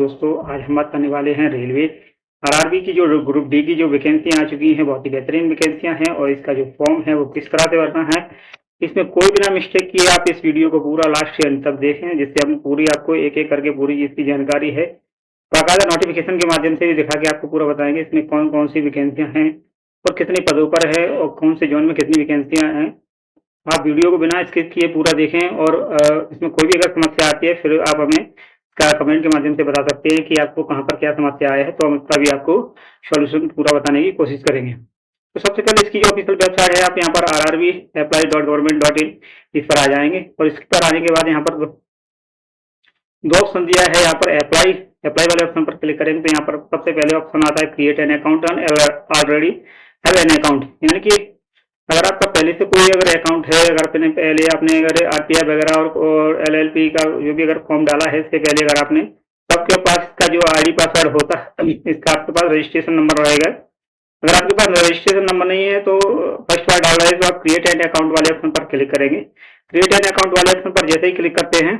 दोस्तों, आज हम बात करने वाले हैं रेलवे आरआरबी की जो ग्रुप डी की जो वैकेंसियां आ चुकी हैं, बहुत ही बेहतरीन वैकेंसियां हैं और इसका जो फॉर्म है वो किस तरह से भरना है। इसमें कोई बिना मिस्टेक किए आप इस वीडियो को पूरा लास्ट से अंत तक देखें, जिससे हम पूरी आपको एक एक करके पूरी इसकी जानकारी है बाकायदा नोटिफिकेशन के माध्यम से भी दिखा के आपको पूरा बताएंगे इसमें कौन कौन सी वैकेंसियां हैं और कितने पदों पर है और कौन से जोन में कितनी वैकेंसियां हैं। आप वीडियो को बिना स्किप किए पूरा देखें और इसमें कोई भी अगर समस्या आती है फिर आप हमें कमेंट के माध्यम से बता सकते हैं कि आपको कहाँ पर क्या समस्या आया है, तो हम इसका भी आपको सॉल्यूशन पूरा बताने की कोशिश करेंगे। तो सबसे पहले इसकी जो ऑफिशियल वेबसाइट है, आप यहाँ पर rrbapply.government.in इस पर आ जाएंगे और इस पर आने के बाद यहाँ पर दो ऑप्शन दिया है। यहाँ पर अप्लाई वाले ऑप्शन पर क्लिक करेंगे तो यहाँ पर सबसे पहले ऑप्शन आता है create an account already have an account, यानी कि अगर आपका पहले से कोई अगर अकाउंट है, अगर पहले आपने अगर आरटीआई वगैरह और एलएलपी का जो भी अगर फॉर्म डाला है इससे पहले अगर आपने, तो आपके पास इसका जो आईडी पासवर्ड होता है इसका आपके पास रजिस्ट्रेशन नंबर रहेगा। अगर आपके पास रजिस्ट्रेशन नंबर नहीं है तो फर्स्ट बार डाल रहे हैं तो आप क्रिएट एन अकाउंट वाले ऑप्शन पर क्लिक करेंगे। क्रिएट एन अकाउंट वाले ऑप्शन पर जैसे ही क्लिक करते हैं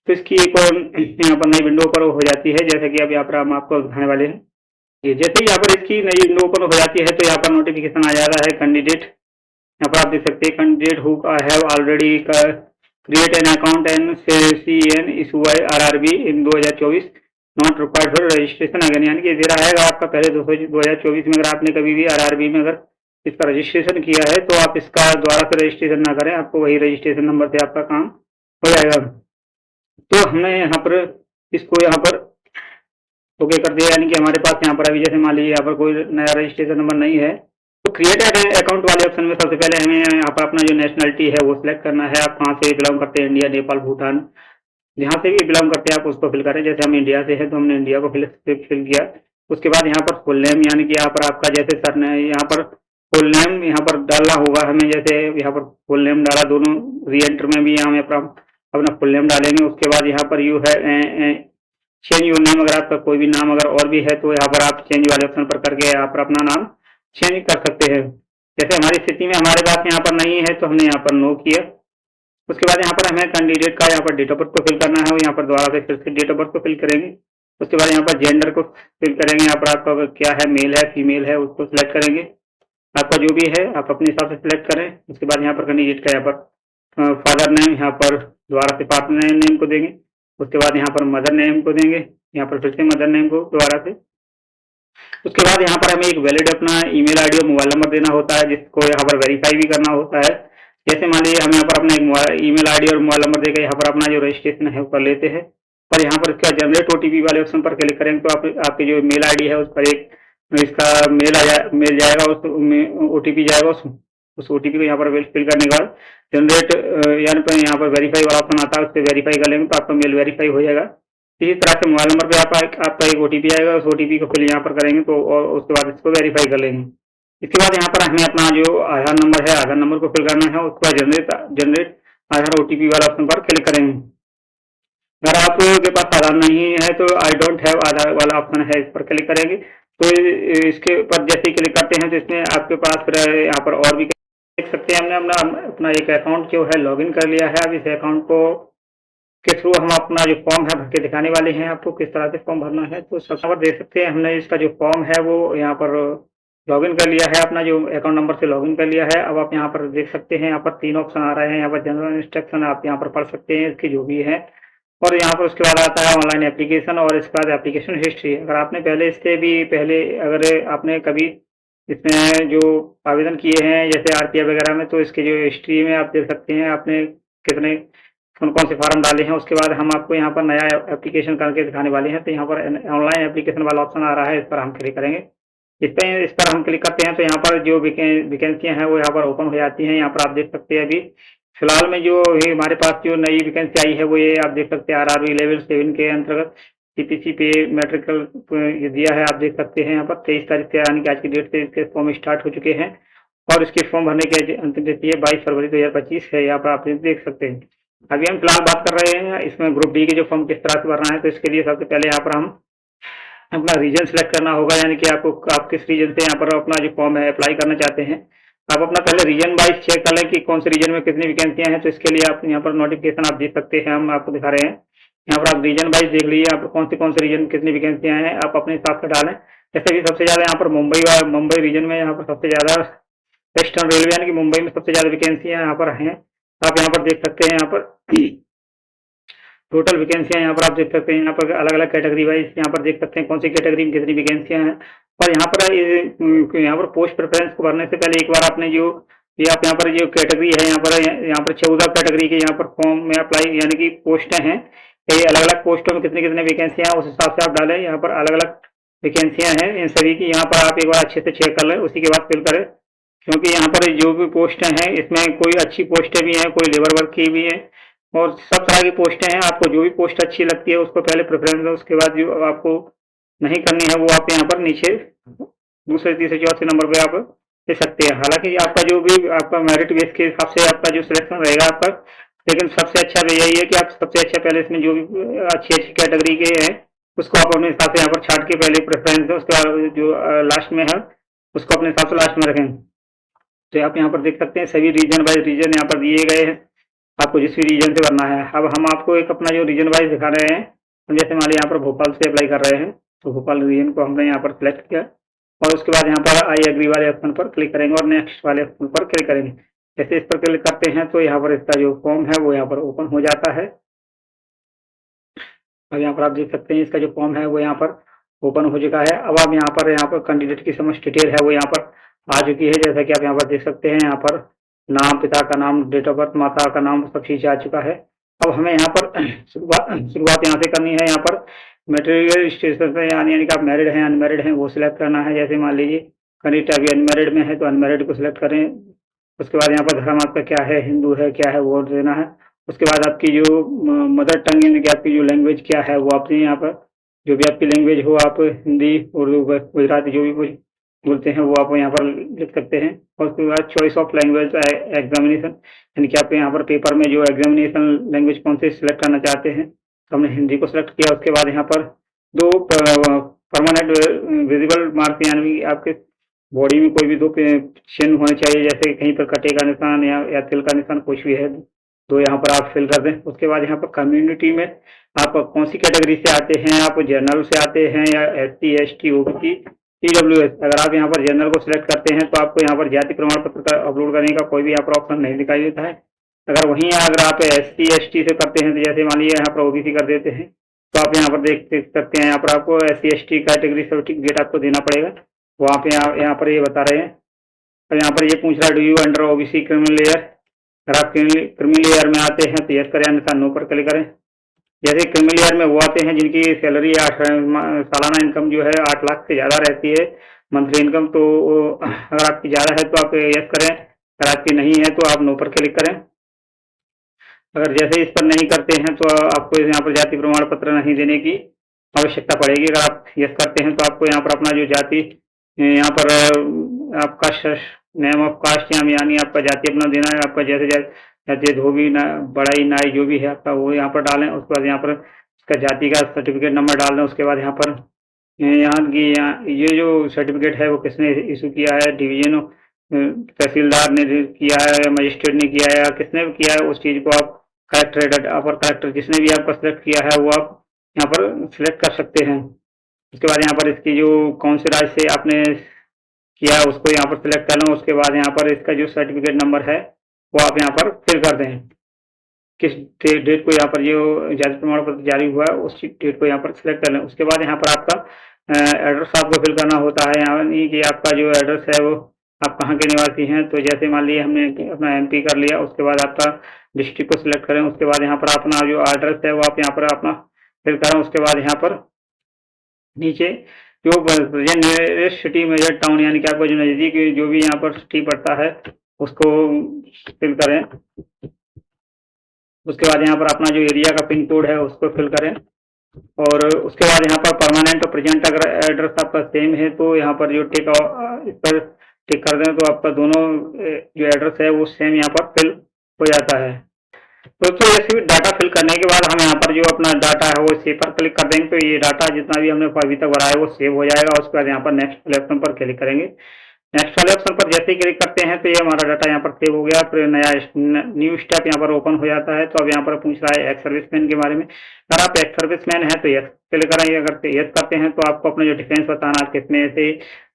तो इसकी एक और यहाँ पर नई विंडो पर हो जाती है, जैसे कि अब यहाँ पर हम आपको दिखाने वाले हैं। ये जैसे ही यहाँ पर इसकी नई विंडो ओपन हो जाती है तो यहाँ पर नोटिफिकेशन आ जाता है कैंडिडेट, यहाँ पर आप देख सकते हैं candidate who have already create an account and CN issue bye RRB in 2024 not required for registration again, यानी कि दे रहा है अगर आपका पहले 2024 में अगर आपने कभी भी आरआरबी में अगर इसका रजिस्ट्रेशन किया है तो आप इसका दोबारा से रजिस्ट्रेशन ना करें, आपको वही रजिस्ट्रेशन नंबर से आपका काम हो जाएगा। तो हमने यहाँ पर इसको यहाँ पर ओके कर दिया, यानी कि हमारे पास यहाँ पर अभी जैसे मान लीजिए यहाँ पर कोई नया रजिस्ट्रेशन नंबर नहीं है तो क्रिएट अकाउंट वाले ऑप्शन में सबसे पहले हमें यहाँ पर अपना जो नेशनलिटी है वो सिलेक्ट करना है। आप कहाँ से बिलोंग करते हैं, इंडिया, नेपाल, भूटान, जहाँ से भी बिलोंग करते हैं आप उसको फिल करें। जैसे हम इंडिया से हैं तो हमने इंडिया को फिल किया। उसके बाद यहाँ पर फुल नेम, यानी कि यहाँ पर आपका जैसे सर ने यहाँ पर फुल नेम यहाँ पर डालना होगा हमें, जैसे यहाँ पर फुल नेम डाला, दोनों री एंटर में भी यहाँ पर अपना फुल नेम डालेंगे। उसके बाद यहाँ पर यू है चेंज योर नेम, अगर आपका कोई भी नाम अगर और भी है तो यहाँ पर आप चेंज वाले ऑप्शन पर करके यहाँ पर अपना नाम चेंज कर सकते हैं। जैसे हमारी स्थिति में हमारे पास यहाँ पर नहीं है तो हमने यहाँ पर नो किया। उसके बाद यहाँ पर हमें कैंडिडेट का यहाँ पर डेट ऑफ बर्थ को फिल करना है, यहाँ पर दोबारा से फिर से डेट ऑफ बर्थ को फिल करेंगे। उसके बाद यहाँ पर जेंडर को फिल करेंगे, यहाँ पर आपका क्या है, मेल है फीमेल है, उसको सिलेक्ट करेंगे। आपका जो भी है आप अपने हिसाब से सिलेक्ट करें। उसके बाद यहाँ पर कैंडिडेट का यहाँ पर फादर नेम, यहाँ पर दोबारा से फादर नेम को देंगे। उसके बाद यहाँ पर मदर नेम को देंगे, यहाँ पर फिर से मदर नेम को दोबारा से। उसके बाद यहाँ पर हमें एक वैलिड अपना ईमेल आईडी और मोबाइल नंबर देना होता है, जिसको यहाँ पर वेरीफाई भी करना होता है। जैसे मान लीजिए हम यहाँ पर अपना एक ईमेल आईडी और मोबाइल नंबर देकर यहाँ पर अपना जो रजिस्ट्रेशन है वो कर लेते हैं, पर यहाँ पर इसका जनरेट ओटीपी वाले ऑप्शन पर क्लिक करेंगे तो आपकी जो मेल आईडी है उस पर एक इसका मेल जाएगा, उस ओटीपी जाएगा। उस ओटीपी को यहाँ पर फिल करने के बाद जनरेट यानी पर यहाँ पर वेरीफाई वाला ऑप्शन आता है, उस पर वेरीफाई कर लेंगे तो आपका मेल वेरीफाई हो जाएगा। इसी तरह से मोबाइल नंबर पे आपका एक ओटीपी आएगा, उस ओटीपी को फिल यहाँ पर करेंगे तो और उसके बाद इसको वेरीफाई कर लेंगे। इसके बाद यहाँ पर हमें अपना जो आधार नंबर है, आधार नंबर को फिल करना है। उसके बाद जनरेट आधार ओटीपी वाला ऑप्शन पर क्लिक करेंगे। अगर आपके पास आधार नहीं है तो आई डोंट हैव आधार वाला ऑप्शन है, इस पर क्लिक करेंगे। तो इसके ऊपर जैसे ही क्लिक करते हैं तो इसमें आपके पास फिर यहाँ पर और भी देख सकते हैं हमने अपना एक अकाउंट जो है लॉगिन कर लिया है। अब इस अकाउंट को के थ्रू हम अपना जो फॉर्म है भर के दिखाने वाले हैं आपको किस तरह से फॉर्म भरना है। तो सबसे पर देख सकते हैं हमने इसका जो फॉर्म है वो यहाँ पर लॉगिन कर लिया है, अपना जो अकाउंट नंबर से लॉगिन कर लिया है। अब आप यहाँ पर देख सकते हैं यहाँ पर 3 ऑप्शन आ रहे हैं। यहाँ पर जनरल इंस्ट्रक्शन आप यहाँ पर पढ़ सकते हैं इसकी जो भी है, और यहाँ पर उसके बाद आता है ऑनलाइन एप्लीकेशन और इसके बाद एप्लीकेशन हिस्ट्री। अगर आपने पहले अगर आपने कभी इसमें जो आवेदन किए हैं जैसे आरटीआई वगैरह में, तो इसके जो हिस्ट्री में आप देख सकते हैं आपने कितने कौन कौन से फॉर्म डाले हैं। उसके बाद हम आपको यहाँ पर नया एप्लीकेशन करके दिखाने वाले हैं। तो यहाँ पर ऑनलाइन एप्लीकेशन वाला ऑप्शन आ रहा है, इस पर हम क्लिक करेंगे। इस पर हम क्लिक करते हैं तो यहाँ पर जो वैकेंसियाँ हैं वो यहाँ पर ओपन हो जाती हैं। यहाँ पर आप देख सकते हैं अभी फिलहाल में जो हमारे पास जो नई वैकेंसी आई है वो ये आप देख सकते हैं आरआरबी लेवल 7 के अंतर्गत सीपीसी पे मेट्रिकल दिया है। आप देख सकते हैं यहाँ पर 23 तारीख से यानी कि आज की डेट से इसके फॉर्म स्टार्ट हो चुके हैं और इसके फॉर्म भरने की अंतिम तिथि है 22 फरवरी 2025 है। यहाँ पर आप देख सकते हैं। अभी हम फिलहाल बात कर रहे हैं इसमें ग्रुप डी के जो फॉर्म किस तरह से भरना है। तो इसके लिए सबसे पहले यहाँ पर हम अपना रीजन सेलेक्ट करना होगा, यानी कि आपको आप किस रीजन से यहाँ पर अपना जो फॉर्म है अप्लाई करना चाहते हैं। आप अपना पहले रीजन वाइज चेक कर लें कि कौन से रीजन में कितनी वैकेंसियां हैं। तो इसके लिए आप यहाँ पर नोटिफिकेशन आप देख सकते हैं, हम आपको दिखा रहे हैं। यहाँ पर आप रीजन वाइज देख लीजिए, आप कौन से रीजन कितनी वैकेंसियां हैं, आप अपने हिसाब से डालें। जैसे भी सबसे ज़्यादा यहाँ पर मुंबई रीजन में यहाँ पर सबसे ज़्यादा वेस्टर्न रेलवे यानी कि मुंबई में सबसे ज़्यादा वैकेंसियां यहाँ पर हैं। आप यहाँ पर देख सकते हैं, यहाँ पर टोटल वैकेंसियां यहाँ पर आप देख सकते हैं, यहाँ पर अलग अलग कैटेगरी वाइज यहाँ पर देख सकते हैं कौन सी कैटेगरी में कितनी वैकेंसियां हैं। और यहाँ पर पोस्ट प्रेफरेंस को भरने से पहले एक बार आपने जो ये आप यहाँ पर जो कैटेगरी है, यहाँ पर 14 कैटेगरी के यहाँ पर फॉर्म में अप्लाई यानी कि पोस्टें हैं, ये अलग अलग पोस्टों में कितनी कितनी वैकेंसियां हैं उस हिसाब से आप डालें। यहाँ पर अलग अलग वैकेंसियां हैं इन सभी की, यहाँ पर आप एक बार अच्छे से चेक कर लें, उसी के बाद फिल करें। क्योंकि यहाँ पर जो भी पोस्टें हैं इसमें कोई अच्छी पोस्टें भी हैं, कोई लेबर वर्क की भी है, और सब तरह की पोस्टें हैं। आपको जो भी पोस्ट अच्छी लगती है उसको पहले प्रेफरेंस दो, उसके बाद जो आपको नहीं करनी है वो आप यहाँ पर नीचे दूसरे तीसरे चौथे नंबर पे आप दे सकते हैं। हालांकि आपका जो भी आपका मेरिट बेस के हिसाब से आपका जो सिलेक्शन रहेगा आपका, लेकिन सबसे अच्छा तो यही है कि आप सबसे अच्छा पहले इसमें जो भी अच्छी अच्छी कैटेगरी के हैं उसको आप अपने हिसाब से यहाँ पर छाट के पहले प्रेफरेंस दें, उसके बाद जो लास्ट में है उसको अपने हिसाब से लास्ट में रखें। तो आप यहाँ पर देख सकते हैं सभी रीजन वाइज रीजन यहाँ पर दिए गए हैं, आपको जिस भी रीजन से भरना है। अब हम आपको एक अपना जो रीजन वाइज दिखा रहे हैं, हम जैसे मान लीजिए यहाँ पर भोपाल से अप्लाई कर रहे हैं, तो भोपाल रीजन को हमने यहाँ पर सिलेक्ट किया और उसके बाद यहाँ पर आई एग्री वाले ऑप्शन पर क्लिक करेंगे और नेक्स्ट वाले ऑप्शन पर क्लिक करेंगे। जैसे इस पर क्लिक करते हैं तो यहाँ पर इसका जो फॉर्म है वो यहाँ पर ओपन हो जाता है। अब यहाँ पर आप देख सकते हैं इसका जो फॉर्म है वो यहाँ पर ओपन हो चुका है। अब आप यहाँ पर कैंडिडेट की समस्त डिटेल है वो यहाँ पर आ चुकी है, जैसा कि आप यहाँ पर देख सकते हैं। यहाँ पर नाम, पिता का नाम, डेट ऑफ बर्थ, माता का नाम, सब चीज़ आ चुका है। अब हमें यहाँ पर शुरुआत यहाँ से करनी है। यहाँ पर मटेरियल स्टेटस पे यानी कि आप मैरिड हैं अनमैरिड हैं वो सिलेक्ट करना है। जैसे मान लीजिए कैंडिडेट अभी अनमैरिड में है तो अनमैरिड को सिलेक्ट करें। उसके बाद यहाँ पर धर्म आपका क्या है, हिंदू है क्या है वो देना है। उसके बाद आपकी जो मदर टंग यानी कि आपकी जो लैंग्वेज क्या है वो आपने यहाँ पर जो भी आपकी लैंग्वेज हो, आप हिंदी, उर्दू, गुजराती जो भी कुछ बोलते हैं वो आप यहाँ पर लिख सकते हैं। और उसके बाद चॉइस ऑफ लैंग्वेज एग्जामिनेशन यानी कि आप यहाँ पर पेपर में जो एग्जामिनेशन लैंग्वेज कौन से सिलेक्ट करना चाहते हैं, तो हमने हिंदी को सिलेक्ट किया। उसके बाद यहाँ पर दो परमानेंट विजिबल मार्क यानी कि आपके बॉडी में कोई भी दो चिन्ह होने चाहिए, जैसे कहीं पर कटे का निशान या तिल का निशान कुछ भी है तो यहाँ पर आप फिल कर दें। उसके बाद यहाँ पर कम्युनिटी में आप कौन सी कैटेगरी से आते हैं, आप जनरल से आते हैं या SC ST OBC EWS। अगर आप यहाँ पर जनरल को सिलेक्ट करते हैं तो आपको यहाँ पर जाति प्रमाण पत्र का अपलोड करने का कोई भी यहाँ पर ऑप्शन नहीं दिखाई देता है। अगर आप SC ST से करते हैं तो जैसे मान लीजिए यहाँ पर OBC कर देते हैं तो आप यहाँ पर देख सकते हैं, यहाँ पर आपको SC ST कैटेगरी सर्टिफिकेट आपको देना पड़ेगा। वहाँ पे यहाँ पर ये बता रहे हैं। और यहाँ पर ये पूछ रहा है do you under OBC criminal layer. अगर आप क्रिमिनल लेयर में आते हैं तो यस करें, अन्यथा नो पर क्लिक करें। जैसे क्रिमिनल लेयर में वो आते हैं जिनकी सैलरी सालाना इनकम जो है 8 लाख से ज़्यादा रहती है मंथली इनकम, तो अगर आपकी ज़्यादा है तो आप यस करें, अगर आपकी नहीं है तो आप नो पर क्लिक करें। अगर जैसे इस पर नहीं करते हैं तो आपको यहाँ पर जाति प्रमाण पत्र नहीं देने की आवश्यकता पड़ेगी। अगर आप यस करते हैं तो आपको यहाँ पर अपना जो जाति यहाँ पर आपका नेम ऑफ कास्ट यानी आपका जाति अपना देना है। आपका जैसे जैसे धोबी ना बड़ाई नाई जो भी है आपका वो यहाँ पर डालें। उसके बाद यहाँ पर इसका जाति का सर्टिफिकेट नंबर डाल दें। उसके बाद यहाँ पर ये जो सर्टिफिकेट है वो किसने इशू किया है, डिवीजन तहसीलदार ने किया है, मजिस्ट्रेट ने किया है या किसने भी किया है, उस चीज़ को आप कलेक्टर अपर कलेक्टर जिसने भी आपका सिलेक्ट किया है वो आप यहाँ पर सिलेक्ट कर सकते हैं। उसके बाद यहाँ पर इसकी जो कौन से राज्य से आपने किया है उसको यहाँ पर सिलेक्ट कर लें। उसके बाद यहाँ पर इसका जो सर्टिफिकेट नंबर है वो आप यहाँ पर फिल कर दें, किस डेट को यहाँ पर जो जाति प्रमाण पत्र जारी हुआ है उस डेट को यहाँ पर सिलेक्ट कर लें। उसके बाद यहाँ पर आपका एड्रेस आपको फिल करना होता है, यानी कि आपका जो एड्रेस है वो आप कहाँ के निवासी हैं। तो जैसे मान लीजिए हमने अपना MP कर लिया, उसके बाद आपका डिस्ट्रिक्ट को सिलेक्ट करें। उसके बाद यहाँ पर अपना जो एड्रेस है वो आप यहाँ पर अपना फिल करें। उसके बाद यहाँ पर नीचे जो नियरेस्ट सिटी मेजर टाउन यानी कि आपका जो नज़दीक जो भी यहाँ पर सिटी पड़ता है उसको फिल करें। उसके बाद यहाँ पर अपना जो एरिया का पिन कोड है उसको फिल करें। और उसके बाद यहाँ पर परमानेंट और प्रेजेंट अगर एड्रेस आपका सेम है तो यहाँ पर जो इस पर टिक कर दें तो आपका दोनों जो एड्रेस है वो सेम यहाँ पर फिल हो जाता है। तो ऐसे भी डाटा फिल करने के बाद हम यहाँ पर जो अपना डाटा है वो सेव पर क्लिक कर देंगे तो ये डाटा जितना भी हमने अभी तक भरा है वो सेव हो जाएगा। उसके बाद यहाँ पर नेक्स्ट वाले ऑप्शन पर क्लिक करेंगे नेक्स्ट वाले ऑप्शन पर जैसे ही क्लिक करते हैं तो ये हमारा डाटा यहाँ पर सेव हो गया। फिर नया न्यू स्टेप यहाँ पर ओपन हो जाता है। तो अब यहाँ पर पूछ रहा है एक्स सर्विसमैन के बारे में। अगर आप एक्स सर्विसमैन है तो यस क्लिक करेंगे। अगर यस करते हैं तो आपको अपना जो डिफेंस बताना है, कितने से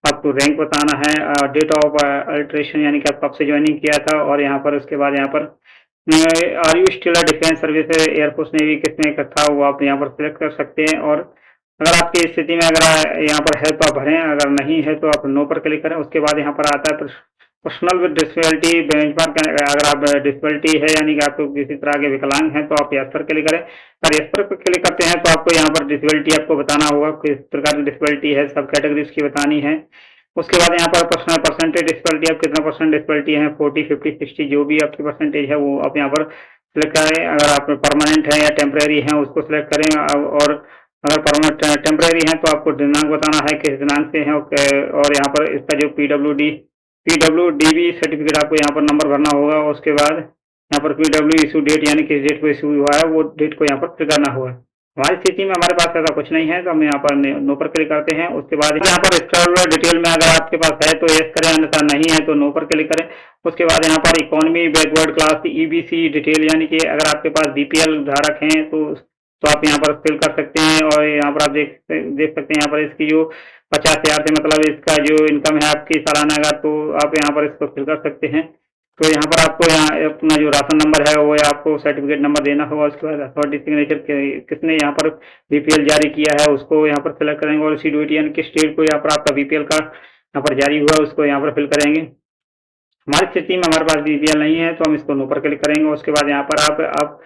आपको रैंक बताना है, डेट ऑफ अल्ट्रेशन यानी कि आप कब से ज्वाइनिंग किया था, और यहाँ पर उसके बाद यहाँ पर are you still defence service air force navy किसमें का था वो आप यहाँ पर सिलेक्ट कर सकते हैं। और अगर आपकी स्थिति में अगर यहाँ पर है तो आप भरें, अगर नहीं है तो आप नो पर क्लिक करें। उसके बाद यहाँ पर आता है पर्सनल विद डिसेबिलिटी बेंचमार्क। अगर आप डिसेबिलिटी है यानी कि आपको किसी तरह के विकलांग हैं तो आप यस पर क्लिक करें। अगर यस पर क्लिक करते हैं तो आपको यहाँ पर डिसेबिलिटी आपको बताना होगा किस प्रकार की डिसेबिलिटी है, सब कैटेगरीज की बतानी है। उसके बाद यहाँ पर परसेंटेज डिसेबिलिटी, आप कितना परसेंट डिसेबिलिटी है, 40, 50, 60 जो भी आपकी परसेंटेज है वो आप यहाँ पर सिलेक्ट करें। अगर आप परमानेंट है या टेम्परेरी है उसको सिलेक्ट करें। और अगर परमानेंट टेम्परेरी है तो आपको दिनांक बताना है किस दिनांक से है। और यहाँ पर इसका जो पीडब्ल्यूडी सर्टिफिकेट आपको यहाँ पर नंबर भरना होगा। उसके बाद यहाँ पर पीडब्ल्यू इशू डेट यानी किस डेट को इशू हुआ है वो डेट को यहाँ पर फिल करना होगा। हमारी स्थिति में हमारे पास ऐसा कुछ नहीं है तो हम यहाँ पर नो पर क्लिक करते हैं। उसके बाद यहाँ पर स्क्रॉल डिटेल में अगर आपके पास है तो यस करें, अन्यथा नहीं है तो नो पर क्लिक करें। उसके बाद यहाँ पर economy backward class EBC detail यानी कि अगर आपके पास बीपीएल धारक हैं तो आप यहाँ पर फिल कर सकते हैं। और यहाँ पर आप देख सकते हैं यहाँ पर इसकी जो 50,000 से मतलब इसका जो इनकम है आपकी सालाना का, तो आप यहाँ पर इसको फिल कर सकते हैं। तो यहाँ पर आपको यहाँ अपना जो राशन नंबर है वो आपको सर्टिफिकेट नंबर देना होगा। उसके बाद अथॉरिटी सिग्नेचर किसने यहाँ पर बीपीएल जारी किया है उसको यहाँ पर सिलेक्ट करेंगे। और सीडीओटी यानी कि स्टेट को यहाँ पर आपका बीपीएल का यहाँ पर जारी हुआ उसको यहाँ पर फिल करेंगे। हमारी स्थिति में हमारे पास बीपीएल नहीं है तो हम इसको नो पर क्लिक करेंगे। उसके बाद यहाँ पर आप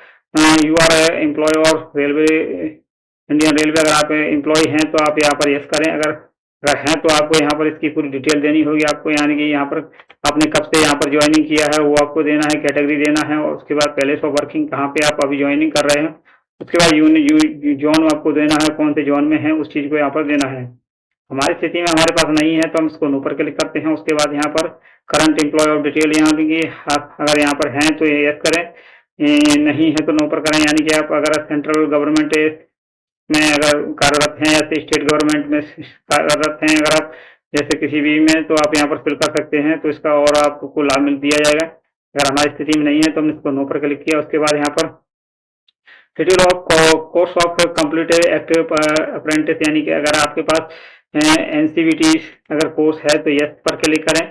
यू आर एम्प्लॉय और रेलवे इंडियन रेलवे अगर आप एम्प्लॉय हैं तो आप यहाँ पर यस करें। अगर हैं तो आपको यहाँ पर इसकी पूरी डिटेल देनी होगी आपको, यानी कि यहाँ पर आपने कब से यहाँ पर ज्वाइनिंग किया है वो आपको देना है, कैटेगरी देना है। और उसके बाद प्लेस ऑफ वर्किंग कहाँ पे आप अभी ज्वाइनिंग कर रहे हैं। उसके बाद जोन आपको देना है, कौन से जोन में है उस चीज़ को यहाँ पर देना है। हमारी स्थिति में हमारे पास नहीं है तो हम इसको नो पर क्लिक करते हैं। उसके बाद यहाँ पर करंट एम्प्लॉय ऑफ डिटेल यहाँ की आप अगर यहाँ पर हैं तो यस करें, नहीं है तो नो पर करें। यानी कि आप अगर सेंट्रल गवर्नमेंट में अगर कार्यरत हैं या स्टेट गवर्नमेंट में कार्यरत हैं अगर आप जैसे किसी भी में, तो आप यहाँ पर फिल कर सकते हैं तो इसका और आपको लाभ मिल दिया जाएगा। अगर हमारी स्थिति में नहीं है तो हमने इसको नो पर क्लिक किया। उसके बाद यहाँ पर detail of course of completed active apprentice यानी कि अगर आपके पास एनसीबीटी अगर कोर्स है तो यस पर क्लिक करें।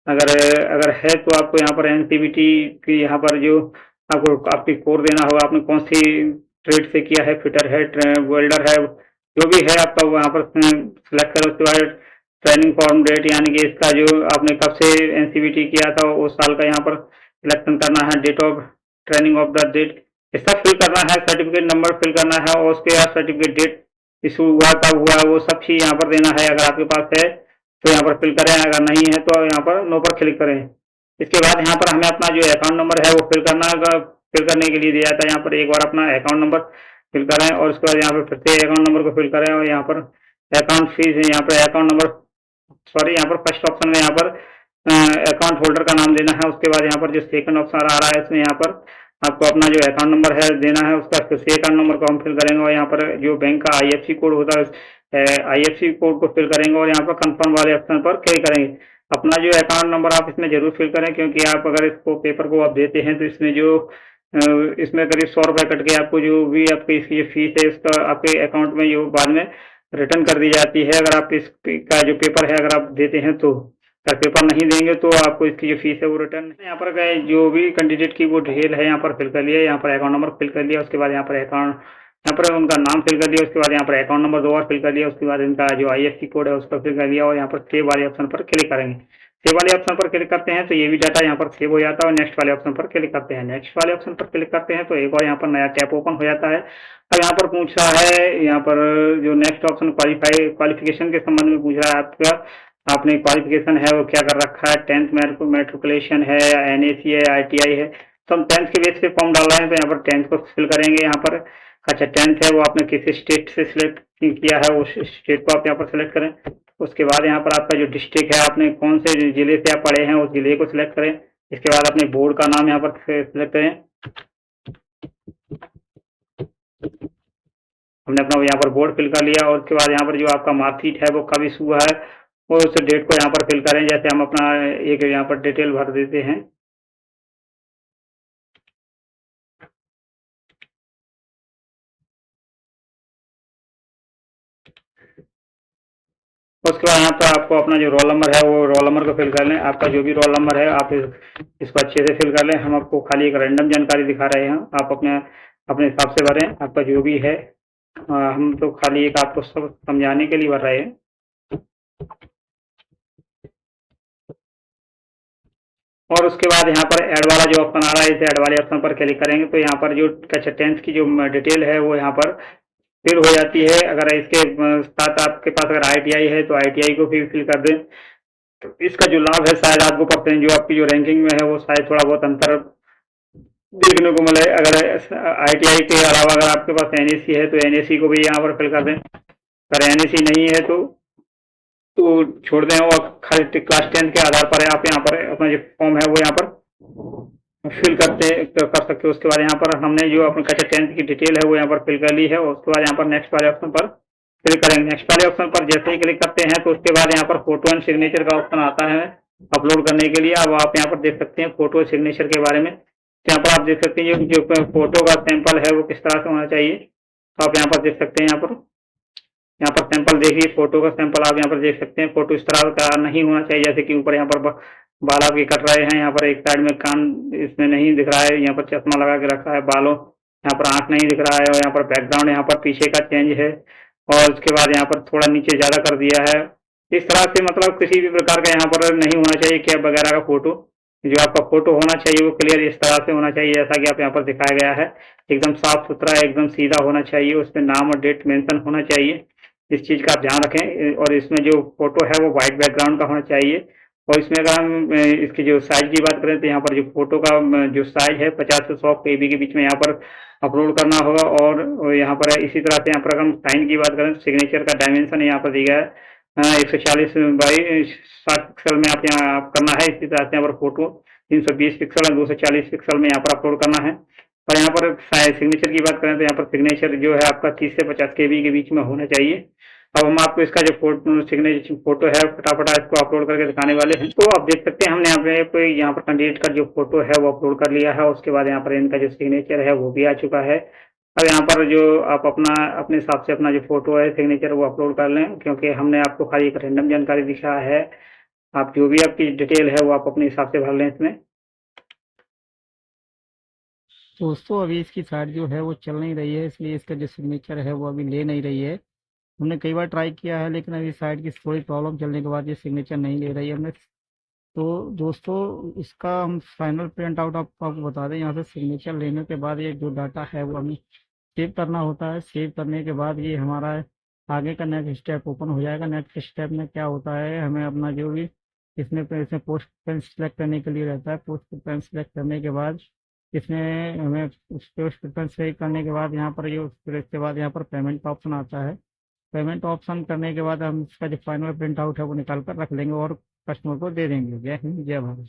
अगर है तो आपको यहाँ पर एनसीबीटी की यहाँ पर जो आपको आपकी कोर देना होगा, आपने कौन सी ट्रेड से किया है, फिटर है, वेल्डर है, जो भी है आपका वो यहाँ पर सिलेक्ट करें। उसके बाद ट्रेनिंग फॉर्म डेट यानी कि इसका जो आपने कब से एनसीबीटी किया था उस साल का यहाँ पर सिलेक्शन करना है। Date of training of the date ये सब फिल करना है। सर्टिफिकेट नंबर फिल करना है और उसके बाद सर्टिफिकेट डेट इशू हुआ कब हुआ वो सब चीज यहाँ पर देना है। अगर आपके पास है तो यहाँ पर फिल करें, अगर नहीं है तो यहाँ पर नो पर क्लिक करें। इसके बाद यहाँ पर हमें अपना जो अकाउंट नंबर है वो फिल करना है। फिल करने के लिए दिया था यहाँ पर एक बार अपना अकाउंट नंबर फिल करें और उसके बाद यहाँ पर फिर से अकाउंट नंबर को फिल करें। और यहाँ पर अकाउंट फीस यहाँ पर अकाउंट नंबर यहाँ पर फर्स्ट ऑप्शन में यहाँ पर अकाउंट होल्डर का नाम देना है। उसके बाद यहाँ पर जो सेकंड ऑप्शन आ रहा है इसमें यहाँ पर आपको अपना जो अकाउंट नंबर है देना है। उसका फिर से अकाउंट नंबर को हम फिल करेंगे और यहाँ पर जो बैंक का आईएफसी कोड होता है आईएफसी कोड को फिल करेंगे और यहाँ पर कंफर्म वाले ऑप्शन पर क्लिक करेंगे। अपना जो अकाउंट नंबर आप इसमें जरूर फिल करें, क्योंकि आप अगर इसको पेपर को आप देते हैं तो इसमें जो इसमें करीब 100 रुपये कट के आपको जो भी आपकी इसकी फीस है उसका आपके अकाउंट में जो बाद में रिटर्न कर दी जाती है। अगर आप इसका जो पेपर है अगर आप देते हैं तो, अगर पेपर नहीं देंगे तो आपको इसकी जो फीस है वो रिटर्न। यहाँ पर जो भी कैंडिडेट की वो डिटेल है यहाँ पर फिल कर लिया, यहाँ पर अकाउंट नंबर फिल कर लिया। उसके बाद यहाँ पर उनका नाम फिल कर लिया। उसके बाद यहाँ पर अकाउंट नंबर 2 बार फिल कर लिया। उसके बाद इनका जो आईएफसी कोड है उसका फिल कर लिया और यहाँ पर सेव वाले ऑप्शन पर क्लिक करेंगे। सेव वाले ऑप्शन पर क्लिक करते हैं तो ये भी डाटा यहाँ पर सेव हो जाता है। और नेक्स्ट वाले ऑप्शन पर क्लिक करते हैं। नेक्स्ट वाले ऑप्शन पर क्लिक करते हैं तो एक और यहाँ पर नया टैब ओपन हो जाता है। अब यहाँ पर पूछ रहा है, यहाँ पर जो नेक्स्ट ऑप्शन क्वालिफिकेशन के संबंध में पूछ रहा है आपका, आपने क्वालिफिकेशन है वो क्या कर रखा है, 10th मेट्रिकुलेशन है, एनएसी है, आईटीआई है। तो हम 10th के बेस पे फॉर्म डाल रहे हैं तो यहाँ पर 10th को फिल करेंगे। यहाँ पर अच्छा 10th है वो आपने किसी स्टेट से सिलेक्ट किया है उस स्टेट को आप यहाँ पर सिलेक्ट करें। उसके बाद यहाँ पर आपका जो डिस्ट्रिक्ट है आपने कौन से जिले से आप पढ़े हैं उस जिले को सिलेक्ट करें। इसके बाद अपने बोर्ड का नाम यहाँ पर सिलेक्ट करें। हमने अपना यहाँ पर बोर्ड फिल कर लिया और उसके बाद यहाँ पर जो आपका मार्कशीट है वो कब इशू हुआ है उस डेट को यहाँ पर फिल करें। जैसे हम अपना एक यहाँ पर डिटेल भर देते हैं। उसके बाद यहाँ पर आपको अपना जो रोल नंबर है वो रोल नंबर को फिल कर लें। आपका जो भी रोल नंबर है आप इसको अच्छे से फिल कर लें। हम आपको खाली एक रैंडम जानकारी दिखा रहे हैं, आप अपने अपने हिसाब से भरें। आपका जो भी है हम तो खाली एक आपको सब समझाने के लिए भर रहे हैं। और उसके बाद यहाँ पर ऐड वाला जो ऑप्शन आ रहा है, इस ऐड वाले ऑप्शन पर क्लिक करेंगे तो यहाँ पर जो कक्षा 10th की जो डिटेल है वो यहाँ पर फिल हो जाती है। अगर इसके साथ आपके पास अगर ITI है तो ITI को भी फिल कर दें। तो इसका जो लाभ है शायद आपको परसेंट जो आपकी जो रैंकिंग में है वो शायद थोड़ा बहुत अंतर देखने को मिले। अगर ITI के अलावा अगर आपके पास NSC है तो NSC को भी यहाँ पर फिल कर दें। अगर NSC नहीं है तो छोड़ दें और खाली क्लास 10 के आधार पर आप यहाँ पर अपना जो फॉर्म है वो यहाँ पर फिल कर सकते हो। उसके बाद यहाँ पर हमने जो अपनी कक्षा 10th की डिटेल है वो यहाँ पर फिल कर ली है। और उसके बाद यहाँ पर नेक्स्ट वाले ऑप्शन पर क्लिक करेंगे। नेक्स्ट वाले ऑप्शन पर जैसे ही क्लिक करते हैं तो उसके बाद यहाँ पर फोटो एंड सिग्नेचर का ऑप्शन आता है अपलोड करने के लिए। अब आप यहाँ पर देख सकते हैं फोटो सिग्नेचर के बारे में। यहाँ पर आप देख सकते हैं जो फोटो का सैंपल है वो किस तरह से होना चाहिए। तो आप यहाँ पर देख सकते हैं, यहाँ पर सैंपल देखिए, फोटो का सैंपल आप यहाँ पर देख सकते हैं। फोटो इस तरह का नहीं होना चाहिए जैसे कि ऊपर यहाँ पर बाल आपके कट रहे हैं, यहाँ पर एक साइड में कान इसमें नहीं दिख रहा है, यहाँ पर चश्मा लगा के रखा है बालों, यहाँ पर आंख नहीं दिख रहा है, और यहाँ पर बैकग्राउंड यहाँ पर पीछे का चेंज है, और उसके बाद यहाँ पर थोड़ा नीचे ज़्यादा कर दिया है। इस तरह से मतलब किसी भी प्रकार का यहाँ पर नहीं होना चाहिए कैप वगैरह का फोटो। जो आपका फोटो होना चाहिए वो क्लियर इस तरह से होना चाहिए जैसा कि आप यहाँ पर दिखाया गया है। एकदम साफ सुथरा, एकदम सीधा होना चाहिए, उसमें नाम और डेट मेंशन होना चाहिए। इस चीज़ का आप ध्यान रखें। और इसमें जो फोटो है वो वाइट बैकग्राउंड का होना चाहिए। और इसमें अगर हम इसकी जो साइज की बात करें तो यहाँ पर जो फोटो का जो साइज है 50 से 100 KB के बीच में यहाँ पर अपलोड करना होगा। और यहाँ पर इसी तरह से यहाँ पर अगर हम साइन की बात करें, सिग्नेचर का डायमेंशन यहाँ पर दिया है 140 बाई 60 पिक्सल में आप यहाँ करना है। इसी तरह से यहाँ पर फोटो 320 पिक्सल और 240 पिक्सल में यहाँ पर अपलोड करना है। और यहाँ पर सिग्नेचर की बात करें तो यहाँ पर सिग्नेचर जो है आपका 30 से 50 KB के बीच में होना चाहिए। अब हम आपको इसका जो सिग्नेचर फोटो है फटाफट इसको अपलोड करके दिखाने वाले हैं। तो आप देख सकते हैं हमने यहाँ पर कैंडिडेट का जो फोटो है वो अपलोड कर लिया है। उसके बाद यहाँ पर इनका जो सिग्नेचर है वो भी आ चुका है। अब यहाँ पर जो आप अपने हिसाब से अपना जो फोटो है सिग्नेचर वो अपलोड कर लें, क्योंकि हमने आपको खाली एक रैंडम जानकारी दिखा है। आप जो भी आपकी डिटेल है वो आप अपने हिसाब से भर लें इसमें। दोस्तों अभी इसकी साइट जो है वो चल नहीं रही है, इसलिए इसका जो सिग्नेचर है वो अभी ले नहीं रही है। हमने कई बार ट्राई किया है लेकिन अभी साइट की थोड़ी प्रॉब्लम चलने के बाद ये सिग्नेचर नहीं ले रही है हमने। तो दोस्तों इसका हम फाइनल प्रिंट आउट आपको बता दें। यहाँ से सिग्नेचर लेने के बाद ये जो डाटा है वो हमें सेव करना होता है। सेव करने के बाद ये हमारा आगे का नेक्स्ट स्टेप ओपन हो जाएगा। नेक्स्ट स्टेप में क्या होता है, हमें अपना जो भी इसमें पोस्ट पेन सेलेक्ट करने के लिए रहता है। पोस्ट पेन सेलेक्ट करने के बाद इसमें हमें उस पोस्ट पेन सेलेक्ट करने के बाद यहाँ पर ये फिर इसके बाद यहाँ पर पेमेंट का ऑप्शन आता है। पेमेंट ऑप्शन करने के बाद हम इसका जो फाइनल प्रिंट आउट है वो निकाल कर रख लेंगे और कस्टमर को दे देंगे। जय हिंद, जय भारत।